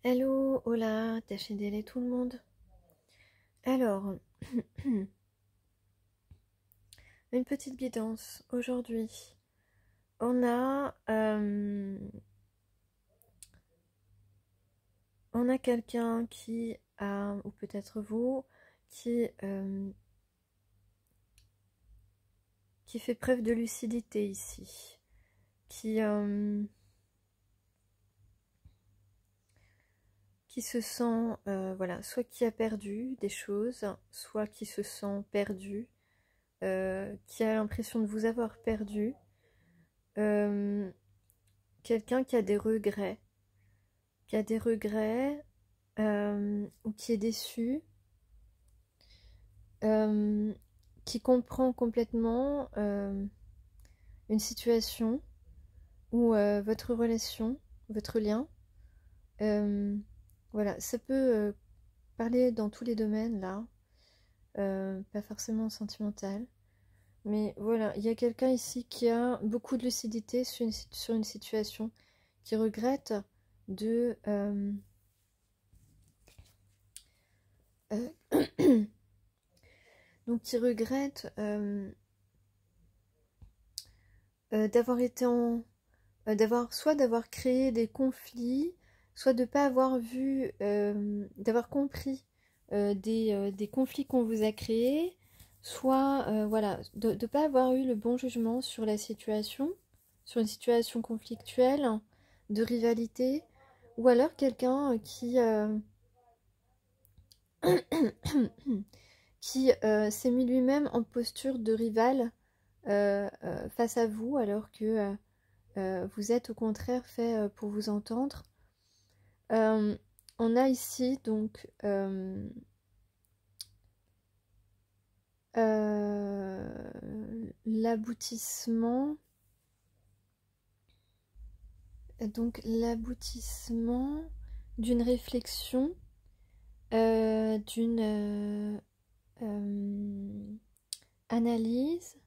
Hello, hola, tachez tout le monde. Alors, une petite guidance. Aujourd'hui, on a, quelqu'un qui a, ou peut-être vous, qui fait preuve de lucidité ici, qui se sent, voilà, soit qui a perdu des choses, soit qui se sent perdu, qui a l'impression de vous avoir perdu, quelqu'un qui a des regrets, ou qui est déçu, qui comprend complètement une situation ou votre relation, votre lien. Voilà, ça peut parler dans tous les domaines là, pas forcément sentimental. Mais voilà, il y a quelqu'un ici qui a beaucoup de lucidité sur une situation, qui regrette de... donc qui regrette d'avoir été d'avoir créé des conflits, soit de pas avoir vu, d'avoir compris des conflits qu'on vous a créés, soit voilà, de ne pas avoir eu le bon jugement sur la situation, sur une situation conflictuelle, de rivalité, ou alors quelqu'un qui s'est mis lui-même en posture de rival face à vous, alors que vous êtes au contraire fait pour vous entendre. On a ici donc l'aboutissement. Donc l'aboutissement d'une réflexion, d'une analyse.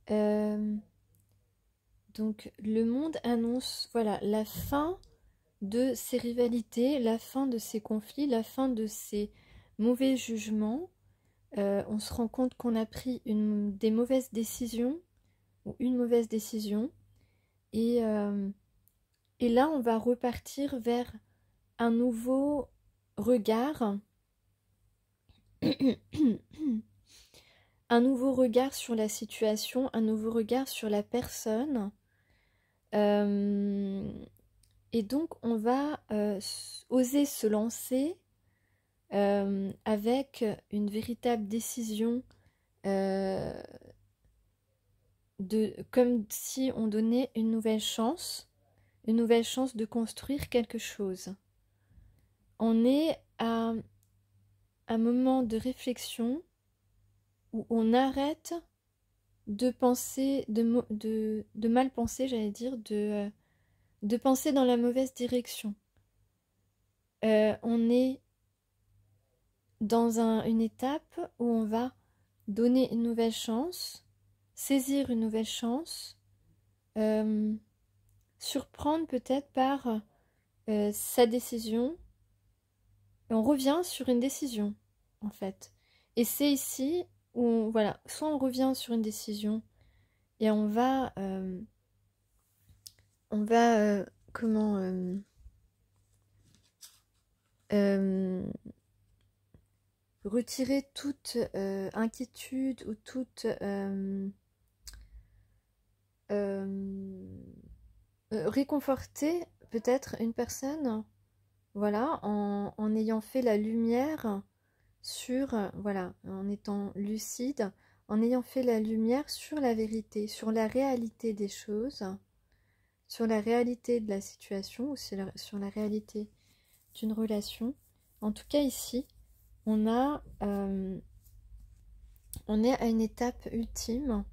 Donc le monde annonce, voilà, la fin de ces rivalités, la fin de ces conflits, la fin de ces mauvais jugements. On se rend compte qu'on a pris des mauvaises décisions, ou une mauvaise décision, et là on va repartir vers un nouveau regard, un nouveau regard sur la situation, un nouveau regard sur la personne. Et donc on va oser se lancer avec une véritable décision, comme si on donnait une nouvelle chance de construire quelque chose. On est à un moment de réflexion où on arrête de penser, de mal penser, j'allais dire, de penser dans la mauvaise direction. On est dans une étape où on va donner une nouvelle chance, saisir une nouvelle chance, surprendre peut-être par sa décision. Et on revient sur une décision, en fait. Et c'est ici où, voilà, soit on revient sur une décision et on va comment retirer toute inquiétude ou toute réconforter peut-être une personne, voilà, en ayant fait la lumière sur, voilà, en étant lucide, en ayant fait la lumière sur la vérité, sur la réalité des choses, sur la réalité de la situation ou sur la réalité d'une relation. En tout cas ici, on est à une étape ultime,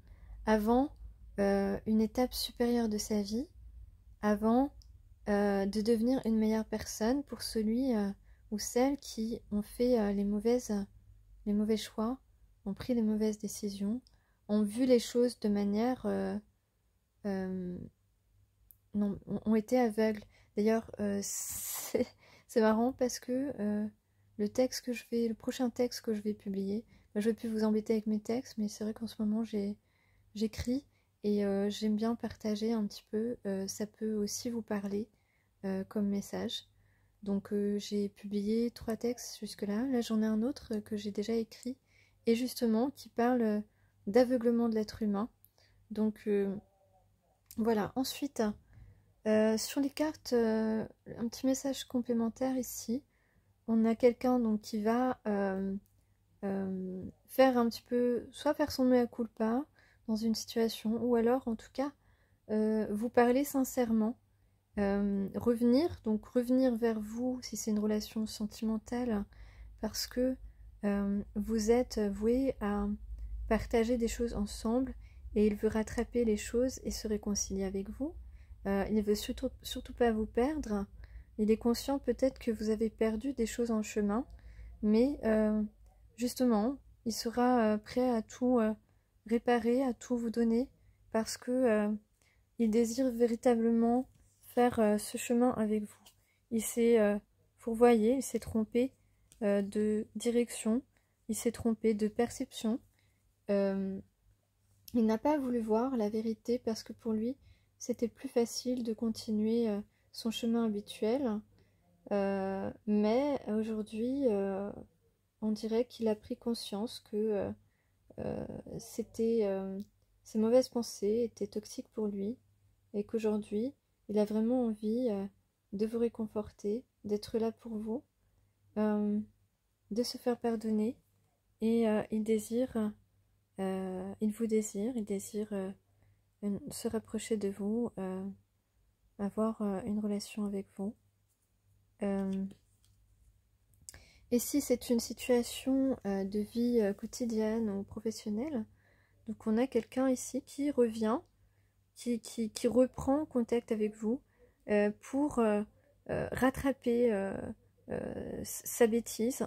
avant une étape supérieure de sa vie, avant de devenir une meilleure personne pour celui ou celles qui ont fait les mauvais choix, ont pris les mauvaises décisions, ont vu les choses de manière... non, ont été aveugles. D'ailleurs, c'est marrant parce que le prochain texte que je vais publier, bah, je vais plus vous embêter avec mes textes, mais c'est vrai qu'en ce moment j'écris et j'aime bien partager un petit peu. Ça peut aussi vous parler comme message. Donc j'ai publié 3 textes jusque-là. Là j'en ai un autre que j'ai déjà écrit et justement qui parle d'aveuglement de l'être humain. Donc voilà. Ensuite, sur les cartes, un petit message complémentaire ici. On a quelqu'un donc qui va faire un petit peu, soit faire son mea culpa dans une situation, ou alors en tout cas vous parler sincèrement, revenir vers vous si c'est une relation sentimentale, parce que vous êtes voués à partager des choses ensemble et il veut rattraper les choses et se réconcilier avec vous. Il ne veut surtout pas vous perdre. Il est conscient peut-être que vous avez perdu des choses en chemin, mais justement, il sera prêt à tout réparer, à tout vous donner, parce que il désire véritablement faire ce chemin avec vous. Il s'est fourvoyé, il s'est trompé de direction, il s'est trompé de perception. Il n'a pas voulu voir la vérité parce que pour lui, c'était plus facile de continuer son chemin habituel. Mais aujourd'hui, on dirait qu'il a pris conscience que ces mauvaises pensées étaient toxiques pour lui et qu'aujourd'hui, il a vraiment envie de vous réconforter, d'être là pour vous, de se faire pardonner et il vous désire, il désire se rapprocher de vous, avoir une relation avec vous. Et si c'est une situation de vie quotidienne ou professionnelle, donc on a quelqu'un ici qui revient, qui reprend contact avec vous pour rattraper sa bêtise.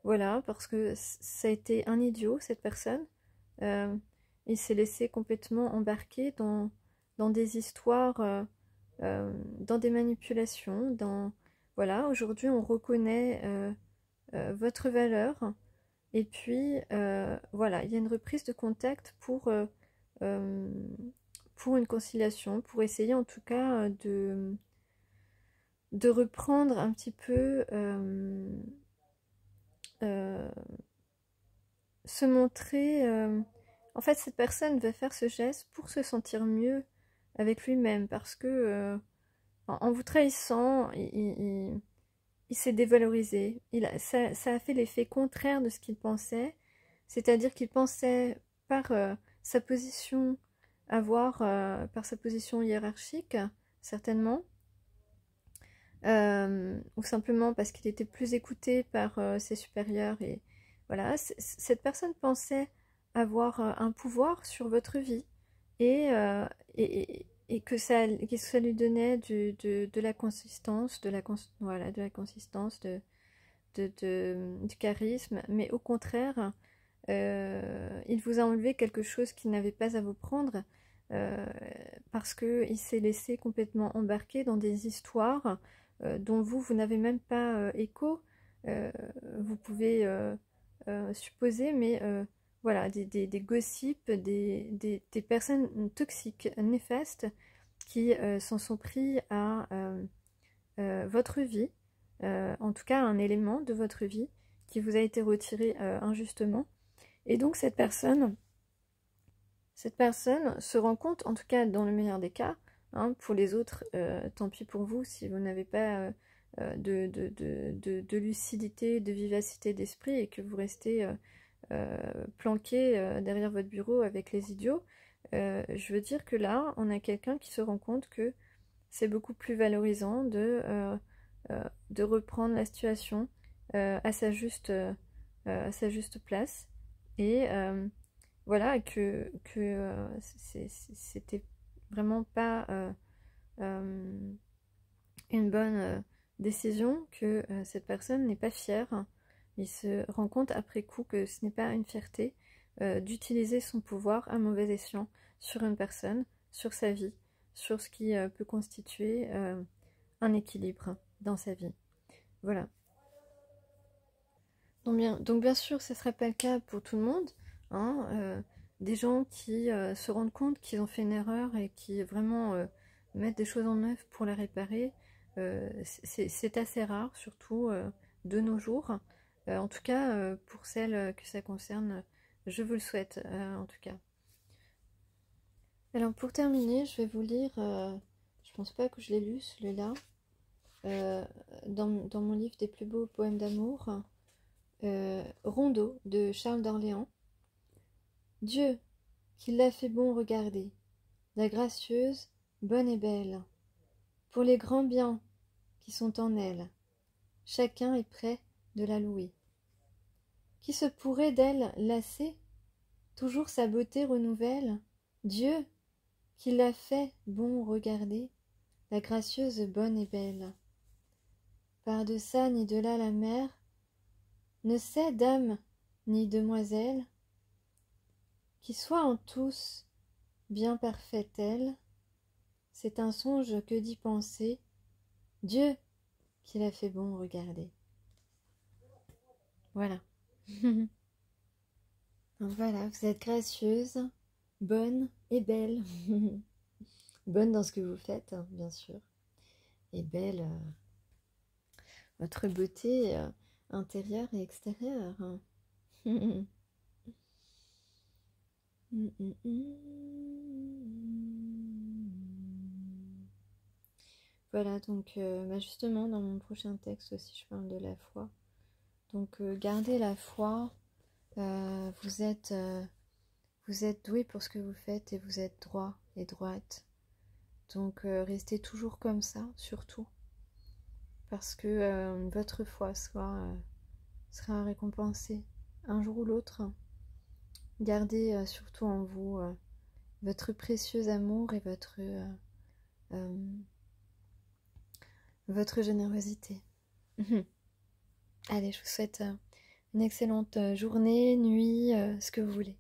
Voilà, parce que ça a été un idiot, cette personne. Il s'est laissé complètement embarquer dans des histoires, dans des manipulations, Voilà, aujourd'hui on reconnaît votre valeur. Et puis, voilà, il y a une reprise de contact pour une conciliation, pour essayer en tout cas de reprendre un petit peu, se montrer. En fait, cette personne va faire ce geste pour se sentir mieux avec lui-même, parce que en vous trahissant, il s'est dévalorisé. Ça a fait l'effet contraire de ce qu'il pensait, c'est-à-dire qu'il pensait par sa position par sa position hiérarchique, certainement, ou simplement parce qu'il était plus écouté par ses supérieurs. Et voilà, cette personne pensait avoir un pouvoir sur votre vie et que ça lui donnait de la consistance, voilà, de la consistance, du charisme, mais au contraire, il vous a enlevé quelque chose qu'il n'avait pas à vous prendre, parce qu'il s'est laissé complètement embarquer dans des histoires dont vous n'avez même pas écho. Vous pouvez supposer, mais voilà, des gossips, des personnes toxiques, néfastes, qui s'en sont pris à votre vie, en tout cas un élément de votre vie qui vous a été retiré injustement. Et donc cette personne se rend compte, en tout cas dans le meilleur des cas, hein, pour les autres, tant pis pour vous si vous n'avez pas de lucidité, de vivacité d'esprit et que vous restez planqué derrière votre bureau avec les idiots. Je veux dire que là, on a quelqu'un qui se rend compte que c'est beaucoup plus valorisant de reprendre la situation à sa juste place. Et voilà, que c'était vraiment pas une bonne décision, que cette personne n'est pas fière. Il se rend compte après coup que ce n'est pas une fierté d'utiliser son pouvoir à mauvais escient sur une personne, sur sa vie, sur ce qui peut constituer un équilibre. dans sa vie. Voilà. Donc bien sûr, ce ne sera pas le cas pour tout le monde. Hein, des gens qui se rendent compte qu'ils ont fait une erreur et qui vraiment mettent des choses en œuvre pour la réparer, c'est assez rare, surtout de nos jours. En tout cas, pour celles que ça concerne, je vous le souhaite, en tout cas. Alors pour terminer, je vais vous lire, je pense pas que je l'ai lu celui-là, dans mon livre des plus beaux poèmes d'amour, Rondeau de Charles d'Orléans. Dieu, qui l'a fait bon regarder, la gracieuse, bonne et belle, pour les grands biens qui sont en elle, chacun est prêt de la louer. Qui se pourrait d'elle lasser, toujours sa beauté renouvelle, Dieu, qui l'a fait bon regarder, la gracieuse, bonne et belle. Par de ça ni de là la mer, ne sait dame ni demoiselle, qui soit en tous bien parfaite elle, c'est un songe que d'y penser, Dieu qui l'a fait bon regarder. Voilà. Donc voilà, vous êtes gracieuse, bonne et belle. Bonne dans ce que vous faites, hein, bien sûr. Et belle, votre beauté intérieure et extérieure. Hein. Voilà, donc justement, dans mon prochain texte aussi, je parle de la foi. Donc, gardez la foi. Vous êtes doué pour ce que vous faites et vous êtes droit et droite. Donc, restez toujours comme ça, surtout. Parce que votre foi sera récompensée un jour ou l'autre. Gardez surtout en vous votre précieux amour et votre générosité. Allez, je vous souhaite une excellente journée, nuit, ce que vous voulez.